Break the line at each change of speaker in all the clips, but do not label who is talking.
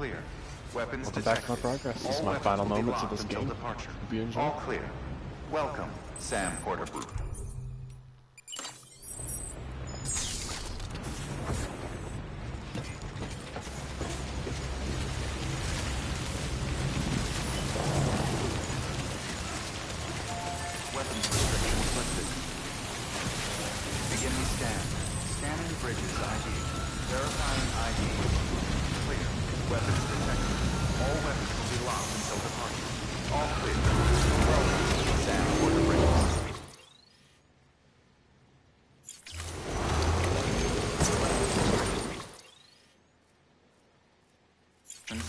clear. Weapons
Welcome
detected.
back to my progress. This is
All
my
weapons
final
will be
moments of
locked
this
until
game.
departure.
Hope you enjoy.
All clear. Welcome, Sam Porterbrook. Weapons restrictions lifted. Beginning scan. Scanning bridges ID. Verifying ID. Clear. Weapons detected. All weapons will be locked until departure. All clear. Welcome, Sam Porterbrook.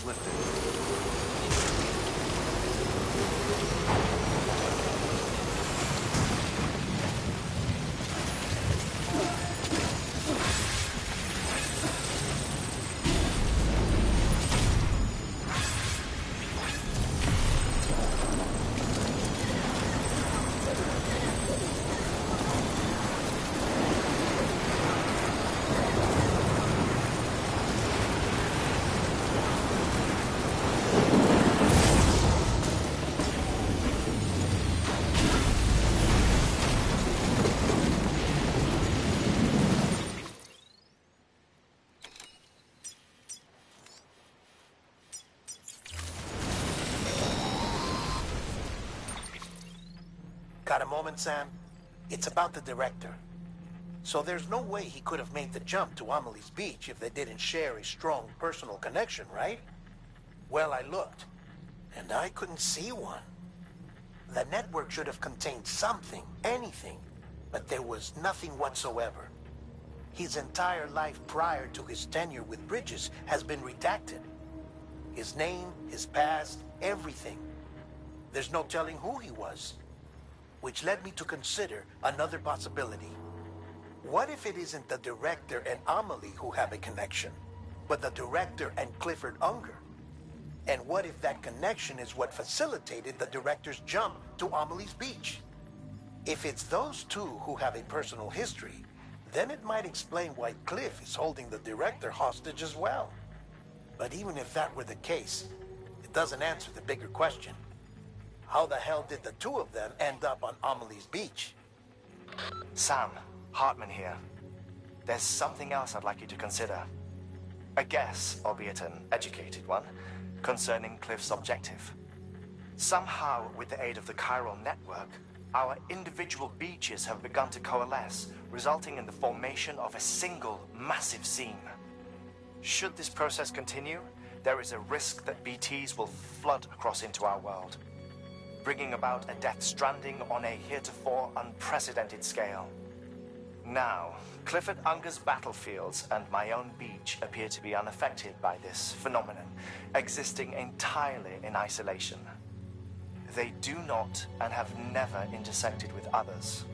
Lifted.
Got a moment, Sam? It's about the director. So there's no way he could have made the jump to Amelie's Beach if they didn't share a strong personal connection, right? Well, I looked, and I couldn't see one. The network should have contained something, anything, but there was nothing whatsoever. His entire life prior to his tenure with Bridges has been redacted. His name, his past, everything. There's no telling who he was. Which led me to consider another possibility. What if it isn't the director and Amelie who have a connection, but the director and Clifford Unger? And what if that connection is what facilitated the director's jump to Amelie's Beach? If it's those two who have a personal history, then it might explain why Cliff is holding the director hostage as well. But even if that were the case, it doesn't answer the bigger question. How the hell did the two of them end up on Amelie's Beach?
Sam, Hartman here. There's something else I'd like you to consider. A guess, albeit an educated one, concerning Cliff's objective. Somehow, with the aid of the chiral network, our individual beaches have begun to coalesce, resulting in the formation of a single massive seam. Should this process continue, there is a risk that BTs will flood across into our world, bringing about a death stranding on a heretofore unprecedented scale. Now, Clifford Unger's battlefields and my own beach appear to be unaffected by this phenomenon, existing entirely in isolation. They do not and have never intersected with others.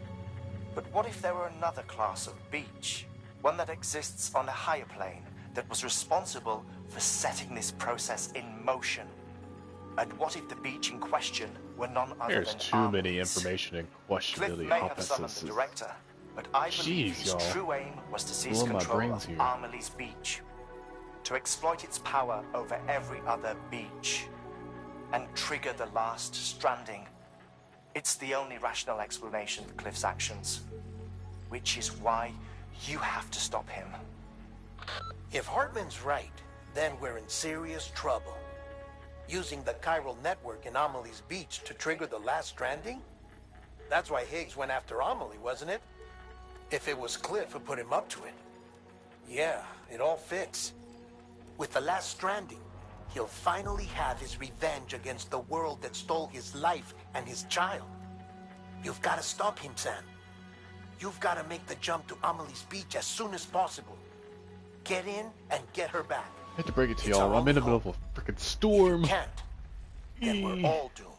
But what if there were another class of beach, one that exists on a higher plane, that was responsible for setting this process in motion? And what if the beach in question were none other
There's
than
too many
Amelie's?
information and
Cliff
questionability
may have summoned the director, but I believe his
y'all.
true aim was to seize
Blowing my
control
brains
of
here.
Amelie's Beach, to exploit its power over every other beach, and trigger the last stranding. It's the only rational explanation for Cliff's actions, which is why you have to stop him.
If Hartman's right, then we're in serious trouble. Using the chiral network in Amelie's Beach to trigger the last stranding? That's why Higgs went after Amelie, wasn't it? If it was Cliff who put him up to it. Yeah, it all fits. With the last stranding, he'll finally have his revenge against the world that stole his life and his child. You've got to stop him, Sam. You've got to make the jump to Amelie's Beach as soon as possible. Get in and get her back.
I hate to break it to
It's
y'all,
our
I'm in the
own
middle of a freaking storm.
If you can't, then we're all doomed.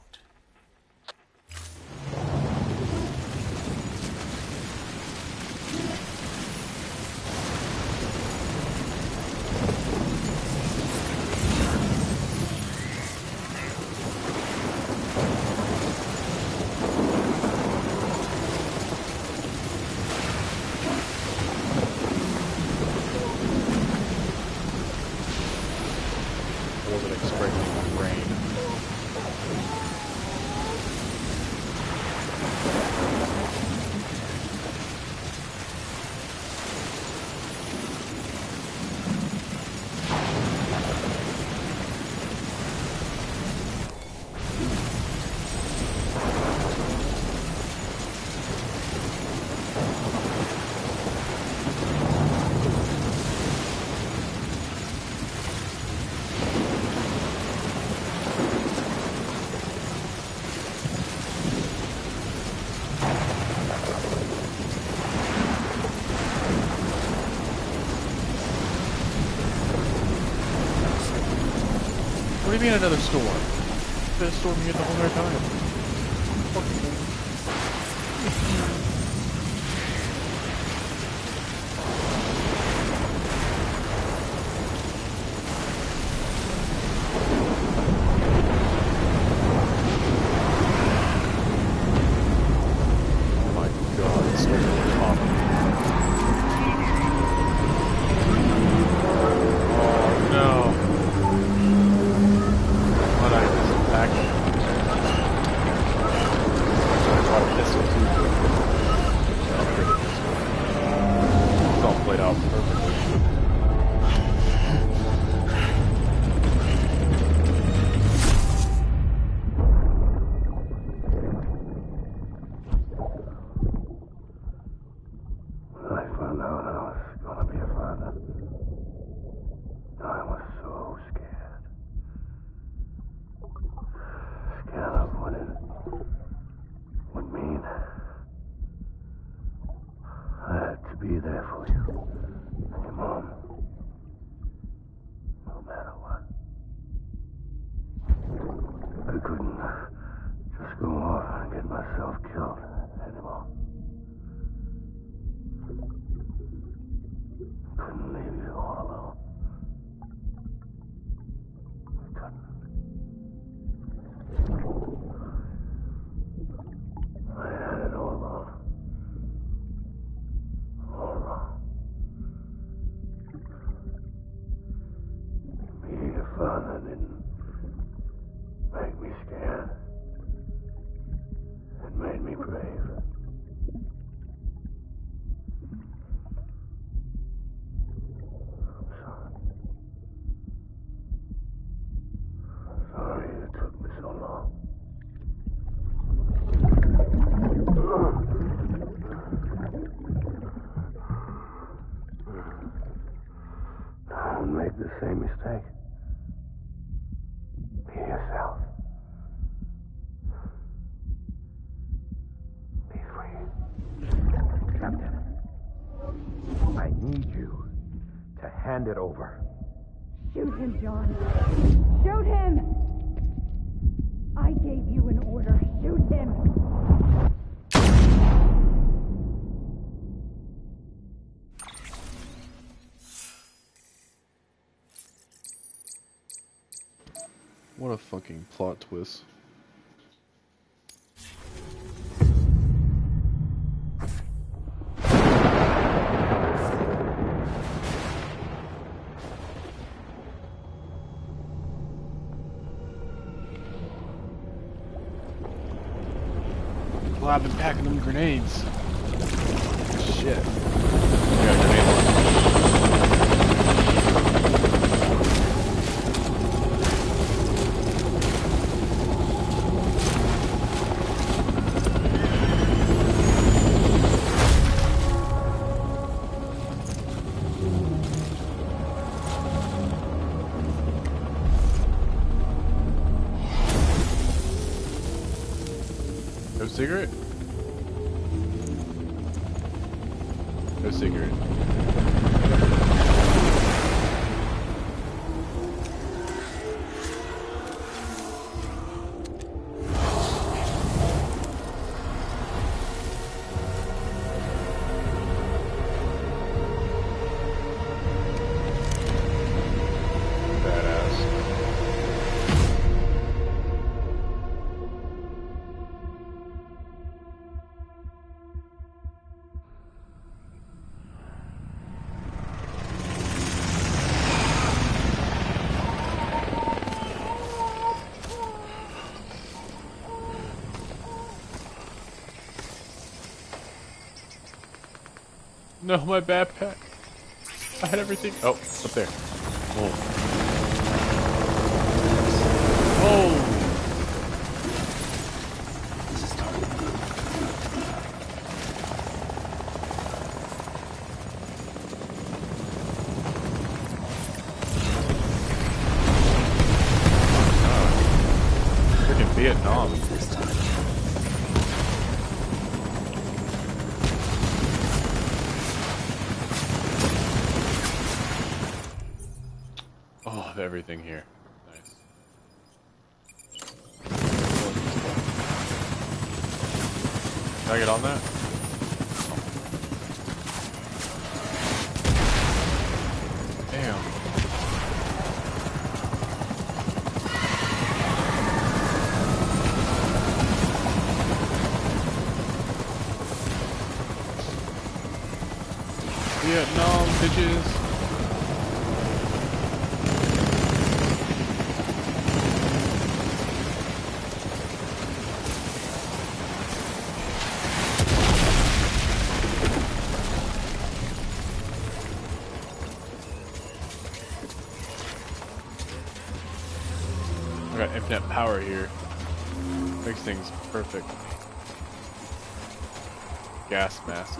orbiting spreading in my brain. What do you mean another storm? It's been a storm here the whole entire time. Oh my god, it's so common. Oh no. What I just packed. I brought a pistol too. It's all played out perfectly.
I found out I was gonna be a father. I was so scared. Scared of what it would mean. I had to be there for you and your mom. No matter what. I couldn't just go off and get myself killed anymore. Couldn't leave you all alone. I had it all wrong. All wrong. Being a father didn't make me scared. It made me brave. I'm sorry. I'm sorry it took me so long. Don't make the same mistake. Be yourself. Be free.
Captain, I need you to hand it over.
Shoot him, John. Shoot him! I gave you an order. Shoot him!
What a fucking plot twist. Well, I've been packing them grenades. Shit. I got a grenade launcher. No cigarette? No cigarette. No, my backpack. I had everything. Oh, up there. Oh. Oh. Freaking Vietnam. Oh, I have everything here. Nice. Can I get on that? Damn. Vietnam, bitches. I got infinite power here. Makes things perfect. Gas mask.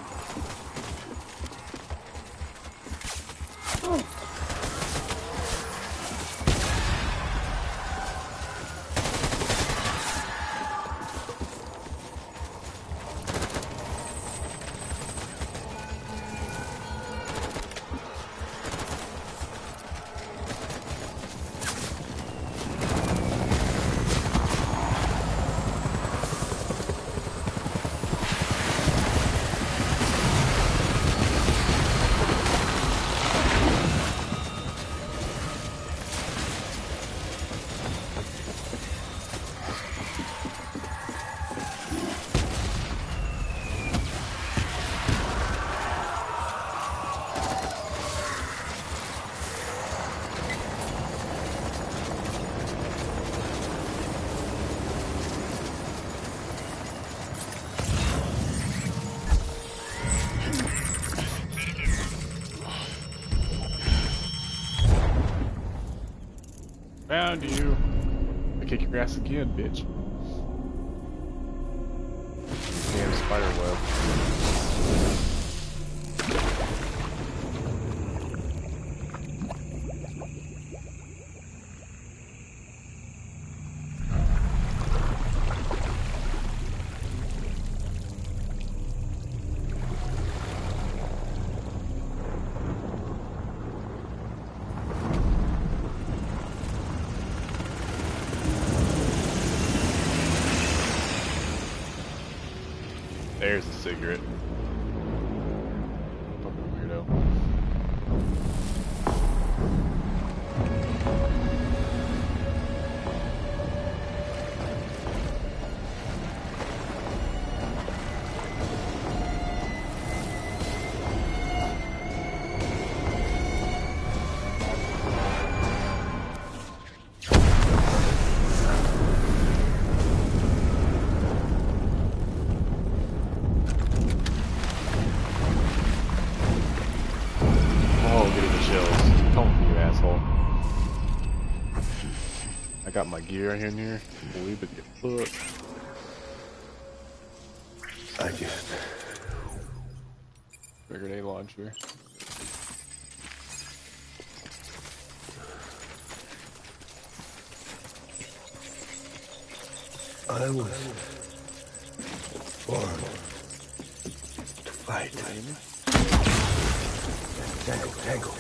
Found you. I kick your ass again, bitch. Damn spider web. There's a cigarette. Fucking weirdo. I got my gear in here. We would get fucked.
I just...
Grenade launcher.
I was born to fight. Tango, tango.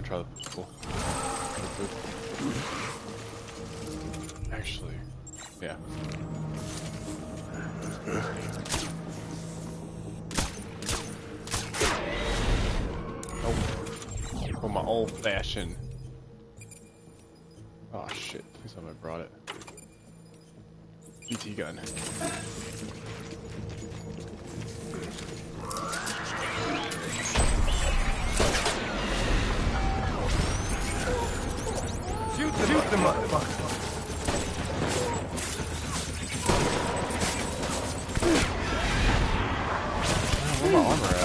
Try the pistol. Actually, yeah. Oh, for my old-fashioned. Oh shit! Please tell me I brought it. BT gun.
the motherfucker.
Where's my armor at?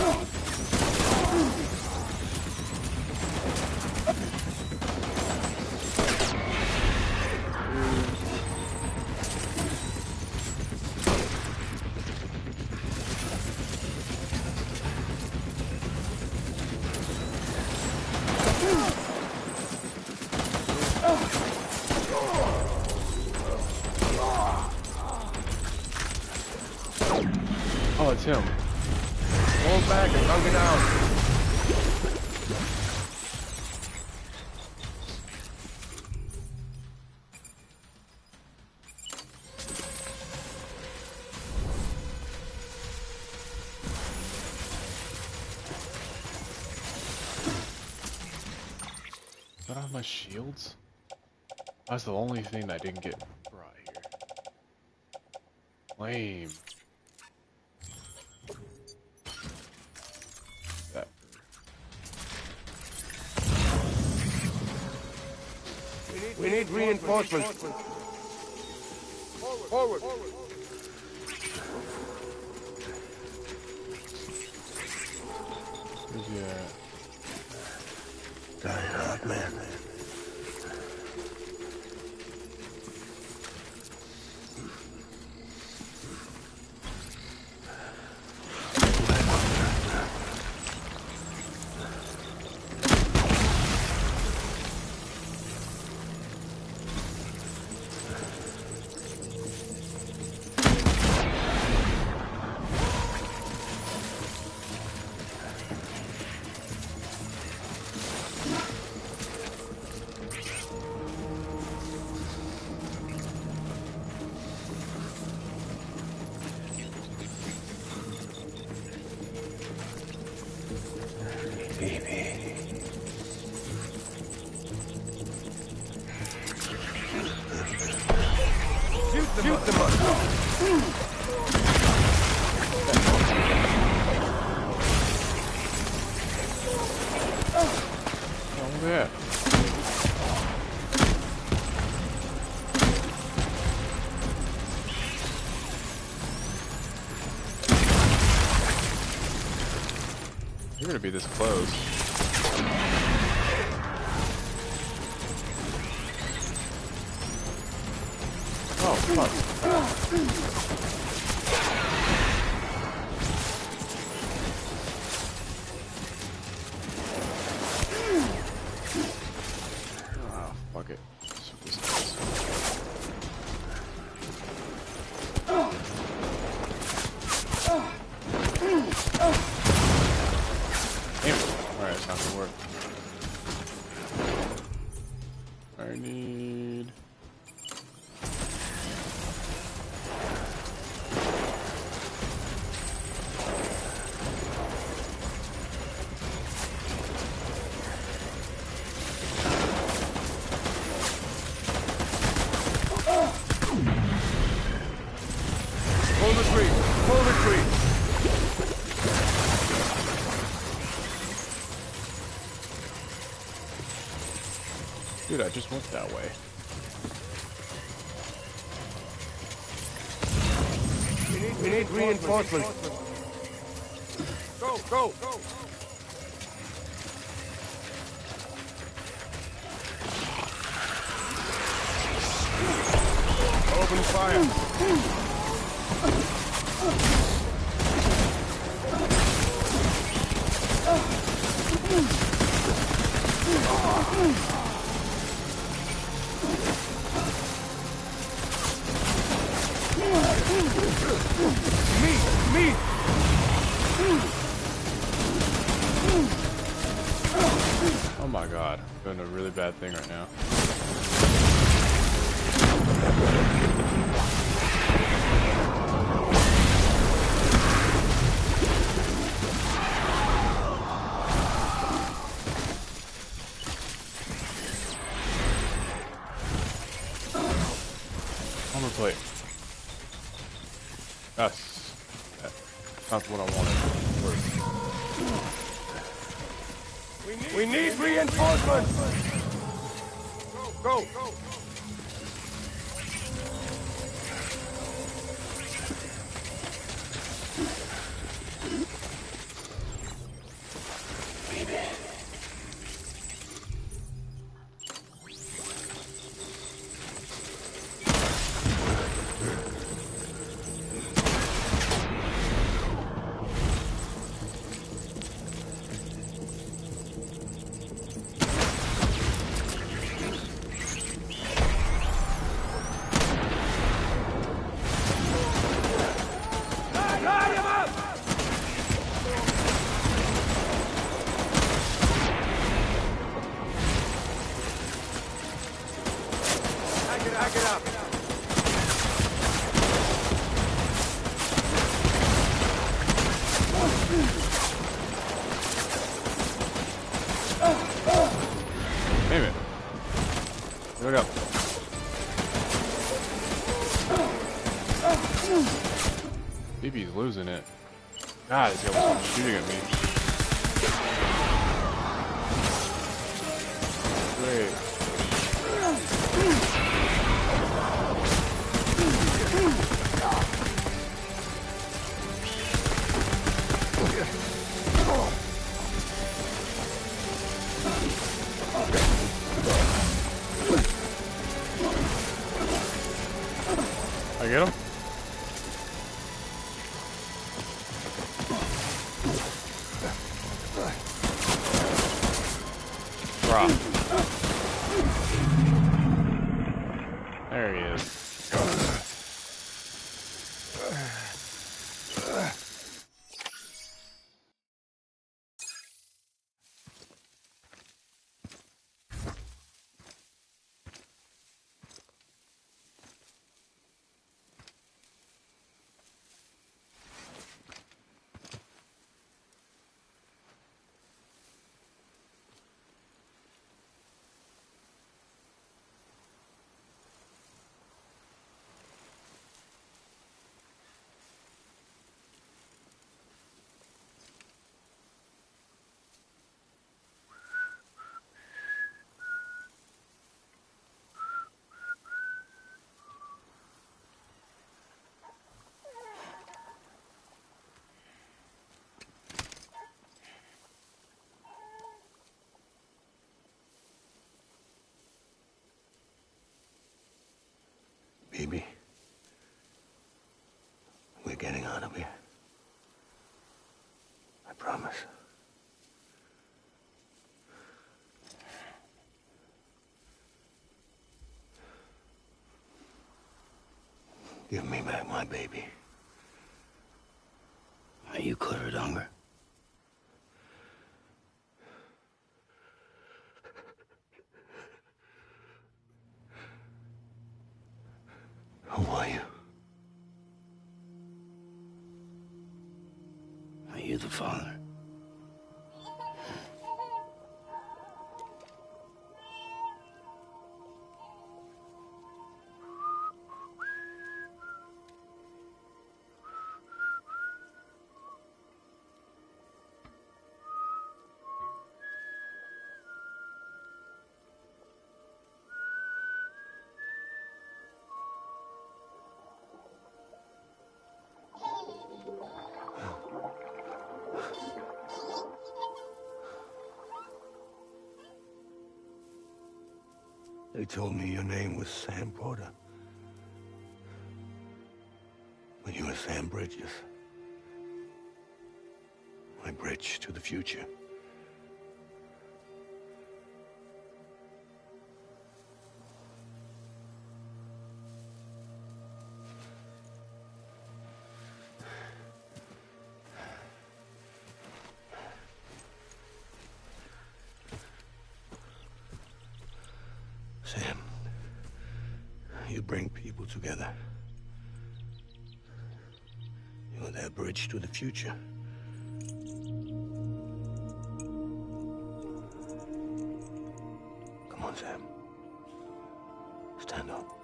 Oh, it's him.
Fall back and hug it out.
Is that all my shields? That's the only thing that didn't get brought here. Lame. That.
We need reinforcements. Forward.
Where's he at?
Die hard, man.
Shoot them up.
Oh, yeah. You're gonna be this close. Oh, fuck. Oh, fuck it. That's what this does. Damn it. Alright, it's not gonna work. I need...
Full retreat.
Dude, I just went that way.
We need reinforcements. Go. Open fire. Me!
Oh my god, I'm doing a really bad thing right now. Armor plate. That's what I wanted.
We need reinforcements.
Go!
Damn it. Here we go. BB's losing it. God, this guy was shooting at me. Great. I get him? Drop. There he is. Go.
Baby, we're getting out of here. I promise. Give me back my baby. Are you cleared, Unger? Who are you? Are you the father? They told me your name was Sam Porter. But you were Sam Bridges. My bridge to the future. Sam, you bring people together. You're their bridge to the future. Come on, Sam. Stand up.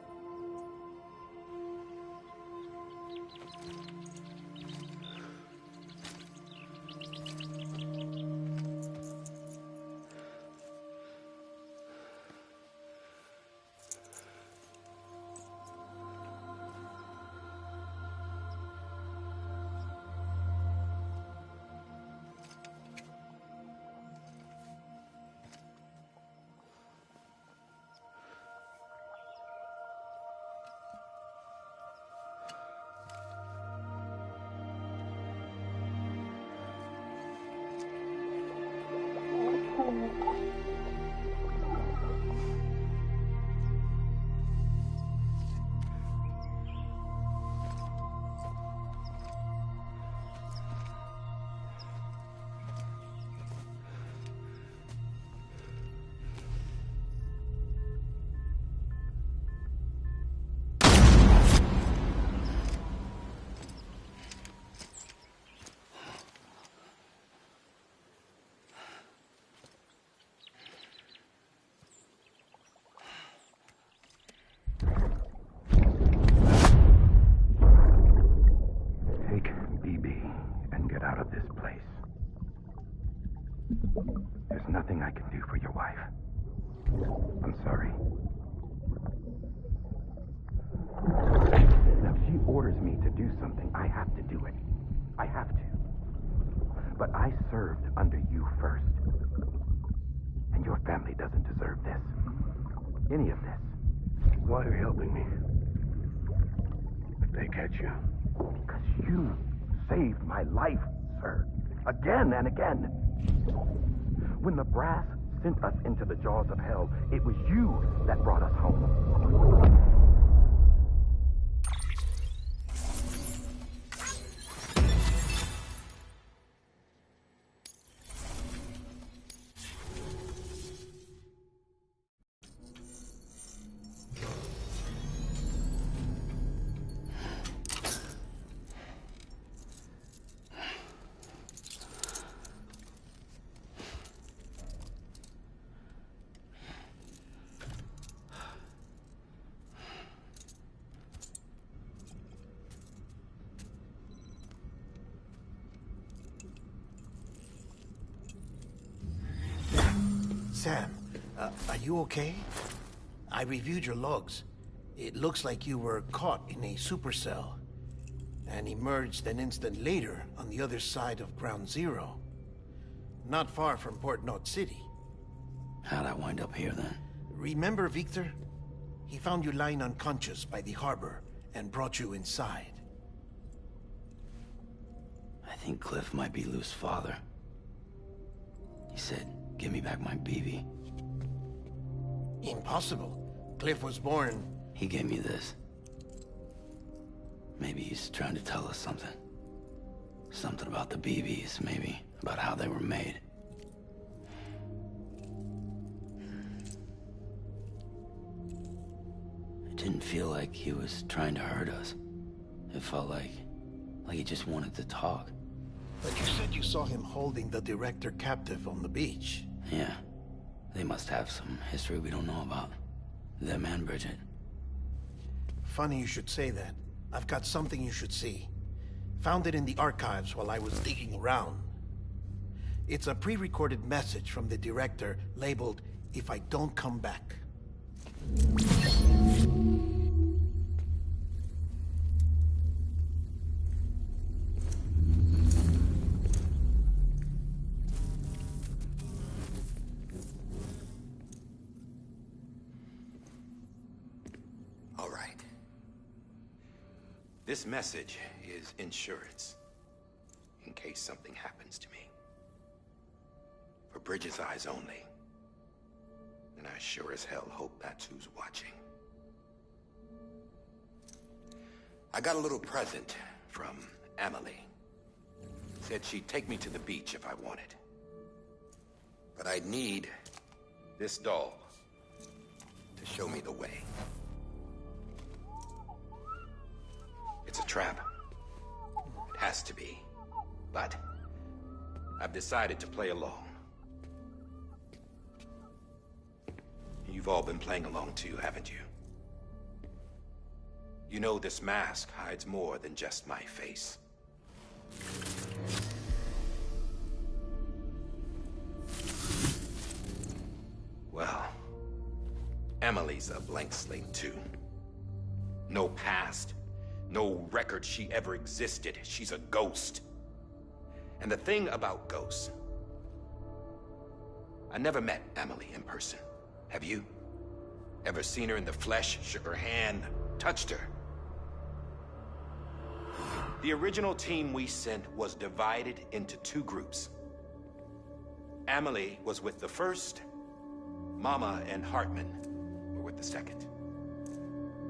I'm sorry. Now, if she orders me to do something, I have to do it. I have to. But I served under you first. And your family doesn't deserve this. Any of this.
Why are you helping me? If they catch you.
Because you saved my life, sir. Again and again. When the brass sent us into the jaws of hell, it was you that brought us home.
Sam, are you okay? I reviewed your logs. It looks like you were caught in a supercell and emerged an instant later on the other side of Ground Zero. Not far from Port Knot City.
How'd I wind up here then?
Remember Victor? He found you lying unconscious by the harbor and brought you inside.
I think Cliff might be Lou's father. He said, give me back my BB.
Impossible. Cliff was born...
He gave me this. Maybe he's trying to tell us something. Something about the BBs, maybe. About how they were made. It didn't feel like he was trying to hurt us. It felt like he just wanted to talk.
But you said you saw him holding the director captive on the beach.
Yeah. They must have some history we don't know about. Them and Bridget.
Funny you should say that. I've got something you should see. Found it in the archives while I was digging around. It's a pre-recorded message from the director labeled, "If I don't come back."
All right. This message is insurance. In case something happens to me. For Bridget's eyes only. And I sure as hell hope that's who's watching. I got a little present from Emily. Said she'd take me to the beach if I wanted. But I'd need this doll to show me the way. It's a trap. It has to be. But I've decided to play along. You've all been playing along too, haven't you? You know this mask hides more than just my face. Well, Emily's a blank slate too. No past, no record she ever existed. She's a ghost. And the thing about ghosts, I never met Emily in person. Have you? Ever seen her in the flesh, shook her hand, touched her? The original team we sent was divided into two groups. Emily was with the first. Mama and Hartman were with the second.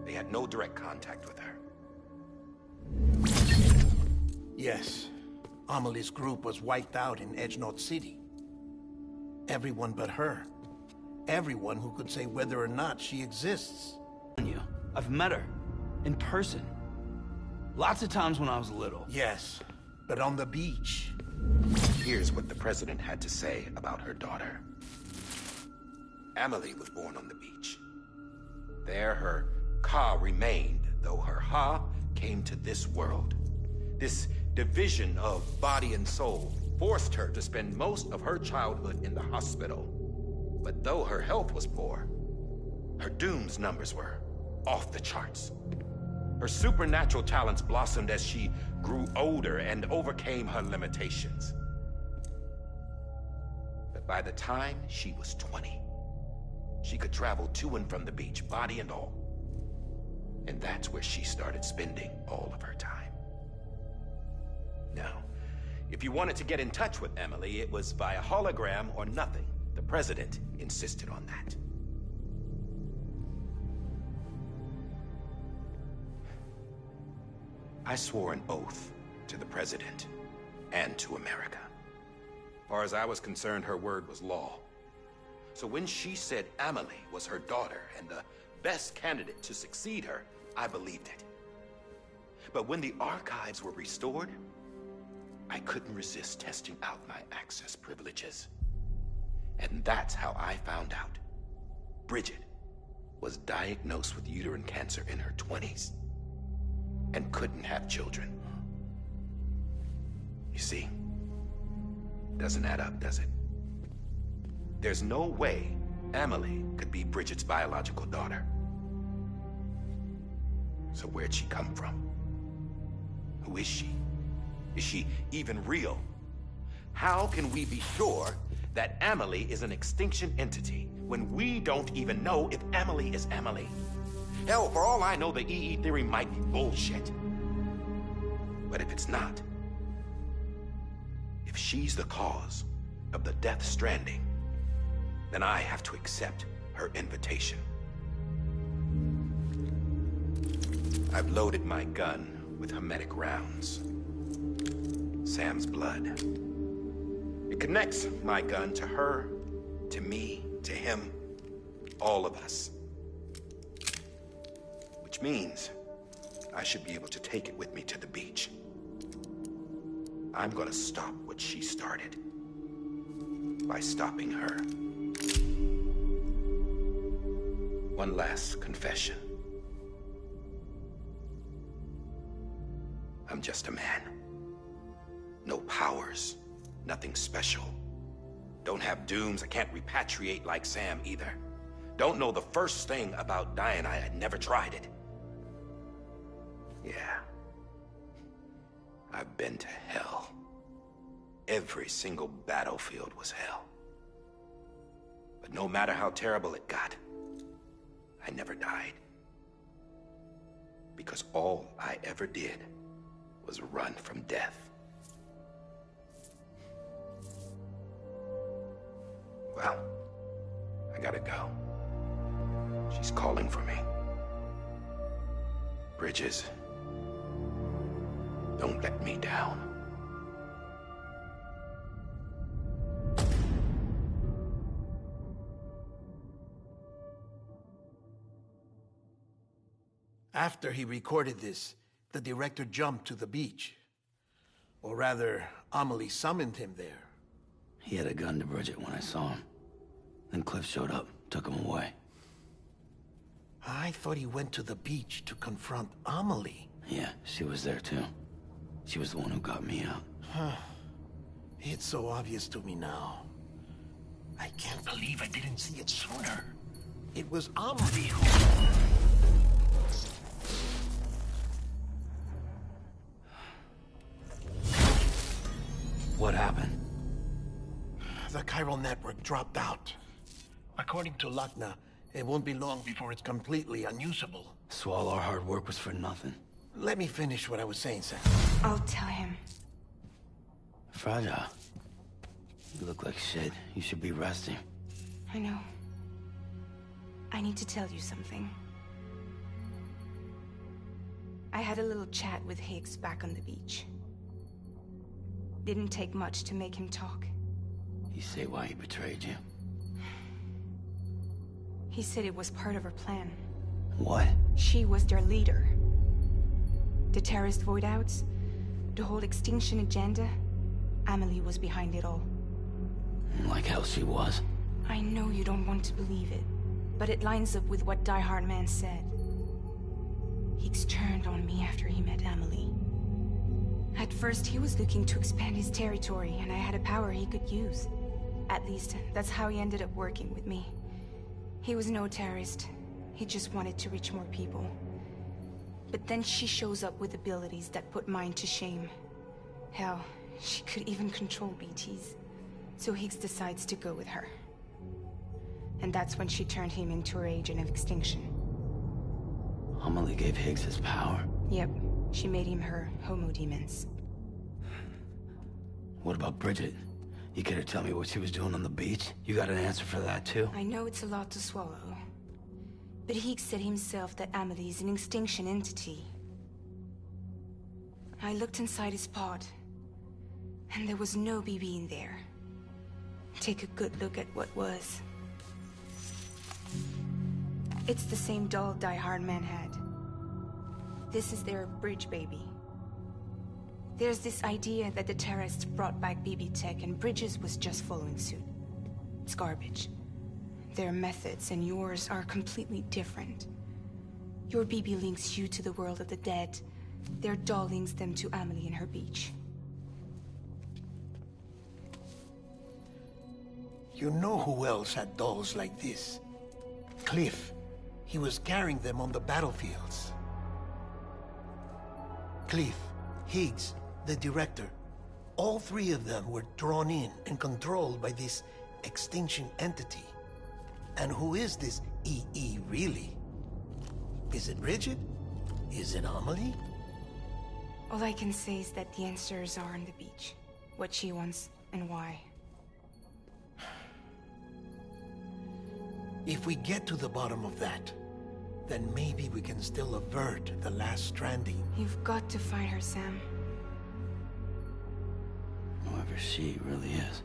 They had no direct contact with her.
Yes. Amelie's group was wiped out in Edge Knot City. Everyone but her. Everyone who could say whether or not she exists.
I've met her. In person. Lots of times when I was little.
Yes, but on the beach.
Here's what the president had to say about her daughter. Emily was born on the beach. There her Ka remained, though her Ha came to this world. This division of body and soul forced her to spend most of her childhood in the hospital. But though her health was poor, Her Doom's numbers were off the charts. Her supernatural talents blossomed as she grew older and overcame her limitations. But by the time she was 20, she could travel to and from the beach, body and all. And that's where she started spending all of her time. Now, if you wanted to get in touch with Emily, it was via hologram or nothing. The president insisted on that. I swore an oath to the president and to America. As far as I was concerned, her word was law. So when she said Amelie was her daughter and the best candidate to succeed her, I believed it. But when the archives were restored, I couldn't resist testing out my access privileges. And that's how I found out Bridget was diagnosed with uterine cancer in her 20s and couldn't have children. You see, doesn't add up, does it? There's no way Amelie could be Bridget's biological daughter. So where'd she come from? Who is she? Is she even real? How can we be sure that Amelie is an extinction entity when we don't even know if Amelie is Amelie? Hell, for all I know, the EE theory might be bullshit. But if it's not, if she's the cause of the Death Stranding, then I have to accept her invitation. I've loaded my gun with hermetic rounds. Sam's blood. It connects my gun to her, to me, to him, all of us. Which means I should be able to take it with me to the beach. I'm gonna stop what she started by stopping her. One last confession. I'm just a man. No powers, nothing special. Don't have dooms, I can't repatriate like Sam either. Don't know the first thing about dying, I had never tried it. Yeah. I've been to hell. Every single battlefield was hell. But no matter how terrible it got, I never died. Because all I ever did was run from death. Well, I gotta go. She's calling for me. Bridges, don't let me down.
After he recorded this, the director jumped to the beach. Or rather, Amelie summoned him there.
He had a gun to Bridget when I saw him. Then Cliff showed up, took him away.
I thought he went to the beach to confront Amelie.
Yeah, she was there too. She was the one who got me out.
It's so obvious to me now. I can't believe I didn't see it sooner. It was Amelie who...
What happened?
The chiral network dropped out. According to Lakhna, it won't be long before it's completely unusable.
So all our hard work was for nothing.
Let me finish what I was saying, Sam.
I'll tell him.
Fragile. You look like shit. You should be resting.
I know. I need to tell you something. I had a little chat with Higgs back on the beach. Didn't take much to make him talk.
You say why he betrayed you?
He said it was part of her plan.
What?
She was their leader. The terrorist void outs, the whole extinction agenda, Amelie was behind it all.
Like hell she was.
I know you don't want to believe it, but it lines up with what Die Hard Man said. Higgs turned on me after he met Amelie. At first, he was looking to expand his territory, and I had a power he could use. At least, that's how he ended up working with me. He was no terrorist, He just wanted to reach more people. But then she shows up with abilities that put mine to shame. Hell, she could even control BTs. So Higgs decides to go with her. And that's when she turned him into her agent of extinction.
Amelie gave Higgs his power?
Yep, she made him her homo demons.
What about Bridget? You care to tell me what she was doing on the beach? You got an answer for that too?
I know it's a lot to swallow. But Higgs said himself that Amelie is an extinction entity. I looked inside his pod, and there was no BB in there. Take a good look at what was. It's the same doll Die Hard Man had. This is their bridge baby. There's this idea that the terrorists brought back BB tech and Bridges was just following suit. It's garbage. Their methods and yours are completely different. Your BB links you to the world of the dead. Their doll links them to Amelie and her beach.
You know who else had dolls like this? Cliff. He was carrying them on the battlefields. Cliff, Higgs, the director. All three of them were drawn in and controlled by this extinction entity. And who is this EE really? Is it Bridget? Is it Amelie?
All I can say is that the answers are on the beach. What she wants and why.
If we get to the bottom of that, then maybe we can still avert the last stranding.
You've got to find her, Sam.
Whoever she really is.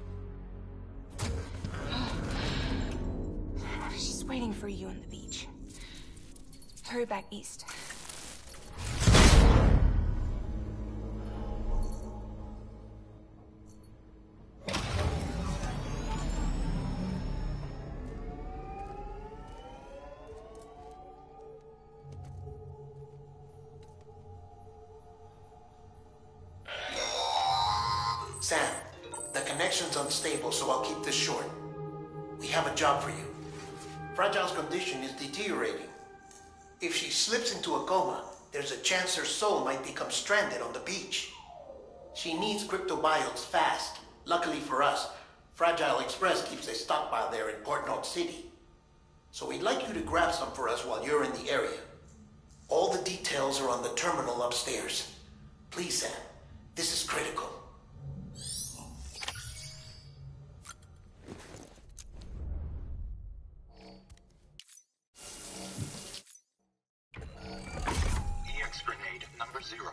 She's waiting for you on the beach. Hurry back east.
Sam, the connection's unstable, so I'll keep this short. We have a job for you. Fragile's condition is deteriorating. If she slips into a coma, there's a chance her soul might become stranded on the beach. She needs cryptobiotes fast. Luckily for us, Fragile Express keeps a stockpile there in Port North City. So we'd like you to grab some for us while you're in the area. All the details are on the terminal upstairs. Please, Sam, this is critical.
EX grenade number 0.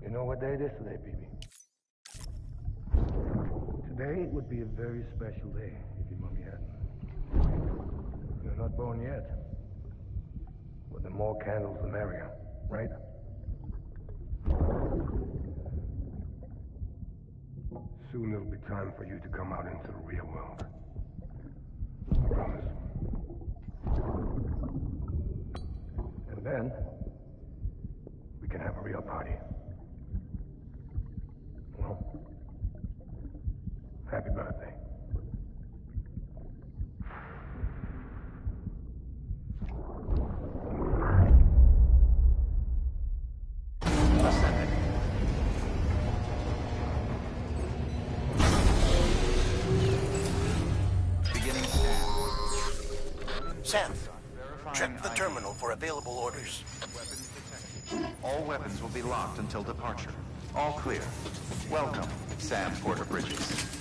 You know what day it is today, BB? Today would be a very special day if your mommy hadn't. You're not born yet. But the more candles, the merrier, right? Soon it'll be time for you to come out into the real world. Promise. And then, we can have a real party. Well, happy birthday.
Beginning scan.
Sam,
Verifying
check the
ID.
terminal for available orders.
Weapons detected. All weapons will be locked until departure. All clear. Welcome, Sam Porter Bridges.